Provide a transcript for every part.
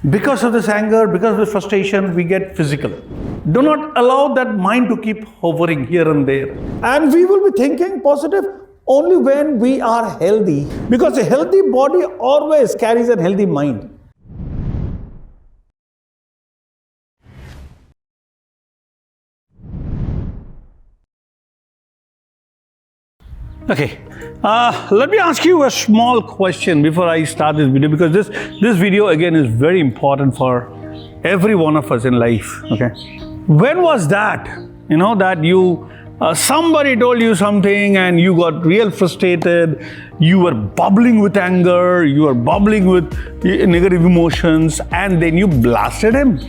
Because of this anger, because of this frustration, we get physical. Do not allow that mind to keep hovering here and there. And we will be thinking positive only when we are healthy. Because a healthy body always carries a healthy mind. Okay, let me ask you a small question before I start this video, because this video again is very important for every one of us in life. Okay, when was that? That you somebody told you something and you got real frustrated. You were bubbling with anger. You were bubbling with negative emotions, and then you blasted him.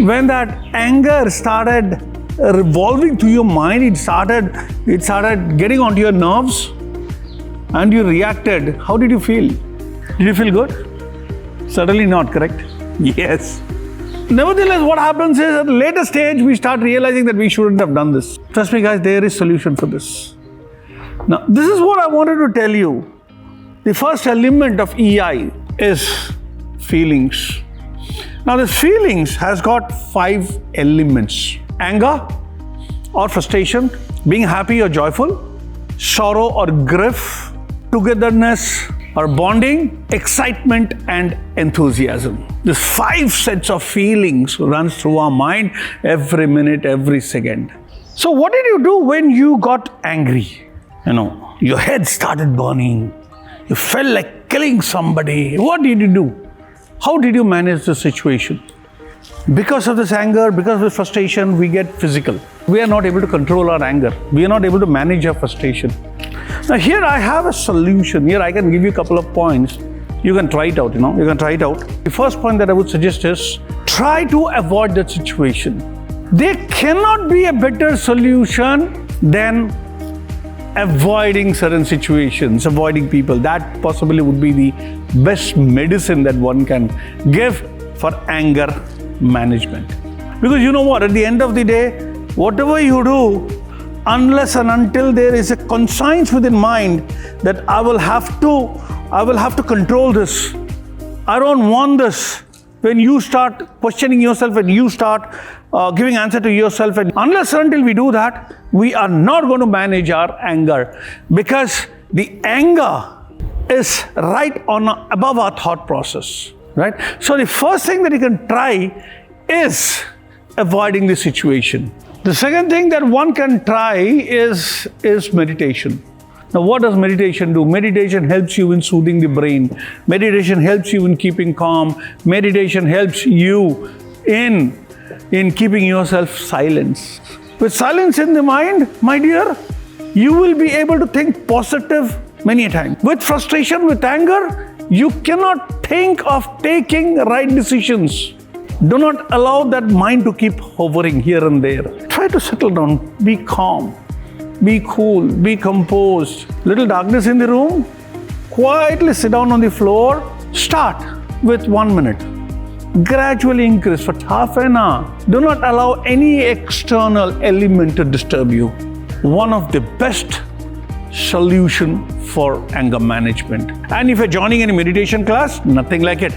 When that anger started revolving to your mind, it started getting onto your nerves, and you reacted. How did you feel? Did you feel good? Certainly not, correct? Yes. Nevertheless, what happens is at a later stage, we start realizing that we shouldn't have done this. Trust me guys, there is a solution for this. Now, this is what I wanted to tell you. The first element of EI is feelings. Now, this feelings has got 5 elements. Anger or frustration, being happy or joyful, sorrow or grief, togetherness or bonding, excitement and enthusiasm. These 5 sets of feelings runs through our mind every minute, every second. So what did you do when you got angry? Your head started burning. You felt like killing somebody. What did you do? How did you manage the situation? Because of this anger, because of this frustration, we get physical. We are not able to control our anger. We are not able to manage our frustration. Now here I have a solution. Here I can give you a couple of points. You can try it out, You can try it out. The first point that I would suggest is try to avoid that situation. There cannot be a better solution than avoiding certain situations, avoiding people. That possibly would be the best medicine that one can give for anger management. Because you know what, at the end of the day, whatever you do, unless and until there is a conscience within mind that I will have to control this, I don't want this. When you start questioning yourself and you start giving answer to yourself, and unless and until we do that, we are not going to manage our anger, because the anger is right on above our thought process. Right? So the first thing that you can try is avoiding the situation. The second thing that one can try is meditation. Now, what does meditation do? Meditation helps you in soothing the brain. Meditation helps you in keeping calm. Meditation helps you in keeping yourself silent. With silence in the mind, my dear, you will be able to think positive many a time. With frustration, with anger, you cannot think of taking right decisions. Do not allow that mind to keep hovering here and there. Try to settle down, be calm, be cool, be composed. Little darkness in the room, quietly sit down on the floor. Start with 1 minute. Gradually increase for half an hour. Do not allow any external element to disturb you. One of the best solution for anger management. And if you're joining any meditation class, nothing like it.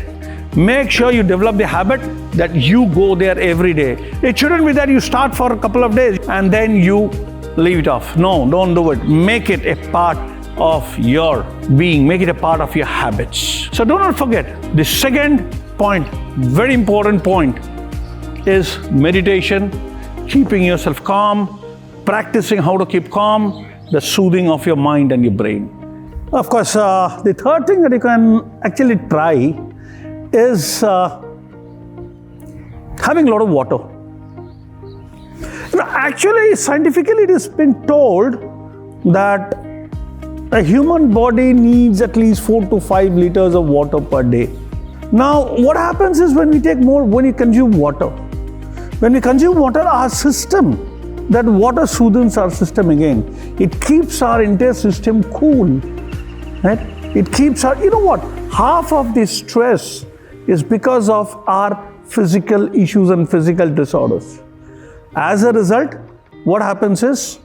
Make sure you develop the habit that you go there every day. It shouldn't be that you start for a couple of days and then you leave it off. No, don't do it. Make it a part of your being. Make it a part of your habits. So do not forget, the second point, very important point, is meditation, keeping yourself calm, practicing how to keep calm, the soothing of your mind and your brain. Of course, the third thing that you can actually try is having a lot of water. Actually, scientifically, it has been told that a human body needs at least 4 to 5 liters of water per day. Now, what happens is when we consume water, our system, that water soothes our system again. It keeps our entire system cool. Right? It keeps half of the stress is because of our physical issues and physical disorders. As a result, what happens is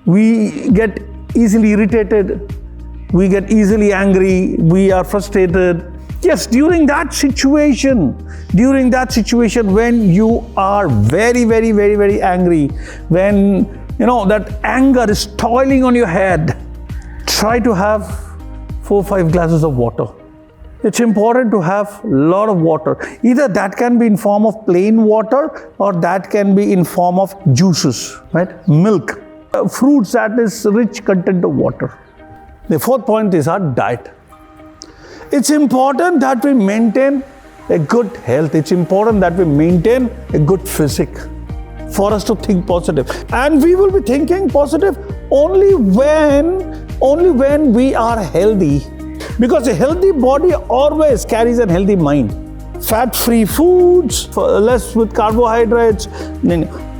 we get easily irritated, we get easily angry, we are frustrated, Yes, during that situation when you are very, very, very, very angry, when that anger is toiling on your head, try to have 4 or 5 glasses of water. It's important to have a lot of water. Either that can be in form of plain water or that can be in form of juices, right? Milk, fruits that is rich content of water. The fourth point is our diet. It's important that we maintain a good health. It's important that we maintain a good physique for us to think positive. And we will be thinking positive only when we are healthy. Because a healthy body always carries a healthy mind. Fat-free foods, less with carbohydrates,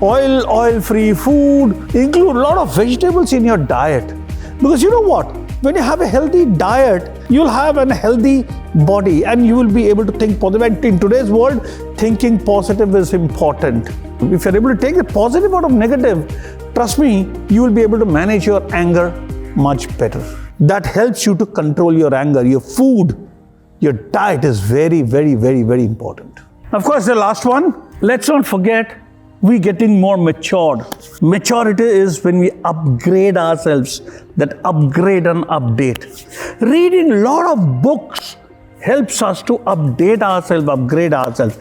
oil-free food, include a lot of vegetables in your diet. Because you know what? When you have a healthy diet, you'll have a healthy body and you will be able to think positive. And in today's world, thinking positive is important. If you're able to take the positive out of negative, trust me, you will be able to manage your anger much better. That helps you to control your anger. Your food, your diet is very, very, very, very important. Of course, the last one, let's not forget, we're getting more matured. Maturity is when we upgrade ourselves, that upgrade and update. Reading a lot of books helps us to update ourselves, upgrade ourselves.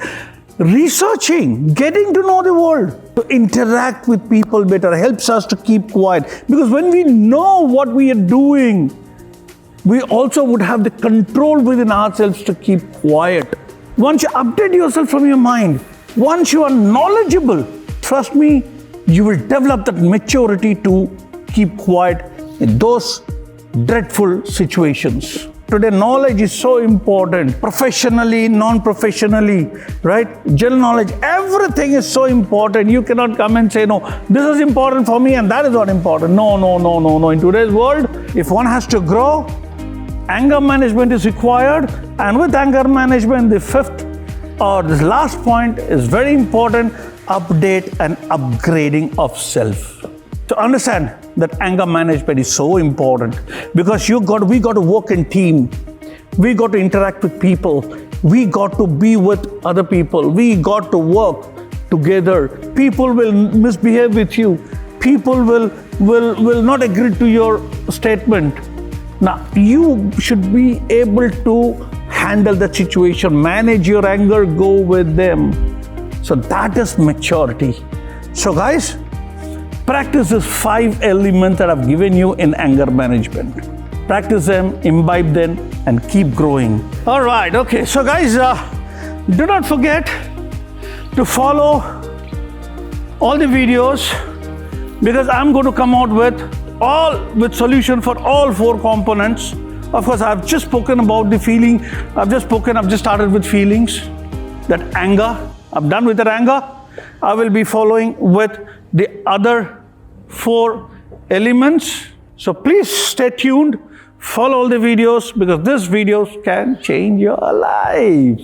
Researching, getting to know the world, to interact with people better helps us to keep quiet. Because when we know what we are doing, we also would have the control within ourselves to keep quiet. Once you update yourself from your mind, once you are knowledgeable, trust me, you will develop that maturity to keep quiet in those dreadful situations. Today, knowledge is so important, professionally, non-professionally, right? General knowledge, everything is so important. You cannot come and say, no, this is important for me and that is not important. No. In today's world, if one has to grow, anger management is required. And with anger management, the fifth or this last point is very important, update and upgrading of self. To understand that anger management is so important because we got to work in team. We got to interact with people. We got to be with other people. We got to work together. People will misbehave with you. People will not agree to your statement. Now, you should be able to handle the situation, manage your anger, go with them. So that is maturity. So guys, practice these 5 elements that I've given you in anger management. Practice them, imbibe them, and keep growing. All right, okay. So guys, do not forget to follow all the videos because I'm going to come out with solution for all 4 components. Of course, I've just spoken about the feeling. I've just started with feelings, that anger. I'm done with that anger. I will be following with the other 4 elements. So please stay tuned, follow all the videos because these videos can change your life.